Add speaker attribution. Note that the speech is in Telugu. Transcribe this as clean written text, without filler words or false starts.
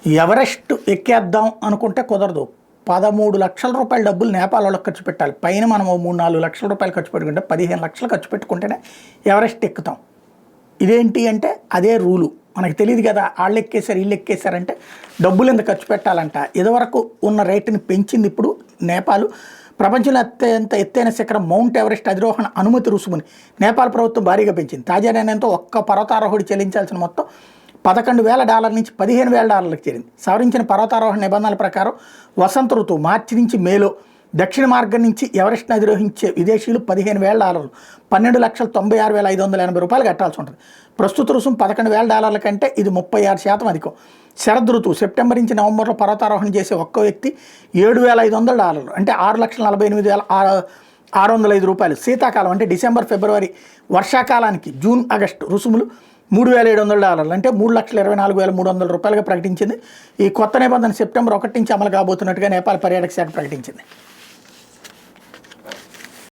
Speaker 1: ఎవరెస్ట్ ఎక్కేద్దాం అనుకుంటే కుదరదు. 13 లక్షల రూపాయల డబ్బులు నేపాల్ వాళ్ళకి ఖర్చు పెట్టాలి. పైన మనం 3-4 లక్షల రూపాయలు ఖర్చు పెట్టుకుంటే 15 లక్షలు ఖర్చు పెట్టుకుంటేనే ఎవరెస్ట్ ఎక్కుతాం. ఇదేంటి అంటే అదే రూలు. మనకు తెలియదు కదా, వాళ్ళు ఎక్కేశారు వీళ్ళు ఎక్కేశారంటే డబ్బులు ఎంత ఖర్చు పెట్టాలంట. ఇదివరకు ఉన్న రేటుని పెంచింది ఇప్పుడు నేపాల్. ప్రపంచంలో అత్యంత ఎత్తైన శిఖరం మౌంట్ ఎవరెస్ట్ అధిరోహణ అనుమతి రుసుముని నేపాల్ ప్రభుత్వం భారీగా పెంచింది. తాజా నిర్ణయంతో ఒక్క పర్వతారోహుడు చెల్లించాల్సిన మొత్తం $11,000 నుంచి $15,000 చేరింది. సవరించిన పర్వతారోహణ నిబంధనల ప్రకారం వసంత ఋతువు మార్చి నుంచి మేలో దక్షిణ మార్గం నుంచి ఎవరెస్ట్ని అధిరోహించే విదేశీయులు $15,000 $12,96,580 కట్టాల్సి ఉంటుంది. ప్రస్తుత రుసుము $11,000 కంటే ఇది 36% అధికం. శరద్ ఋతువు సెప్టెంబర్ నుంచి నవంబర్లో పర్వతారోహణ చేసే ఒక్క వ్యక్తి $7,500 అంటే $6,48,605. శీతాకాలం అంటే డిసెంబర్ ఫిబ్రవరి, వర్షాకాలానికి జూన్ ఆగస్టు రుసుములు $3,700 అంటే $3,24,300 ప్రకటించింది. ఈ కొత్త నిబంధన సెప్టెంబర్ 1 నుంచి అమలు కాబోతున్నట్టుగా నేపాల్ పర్యాటక శాఖ ప్రకటించింది.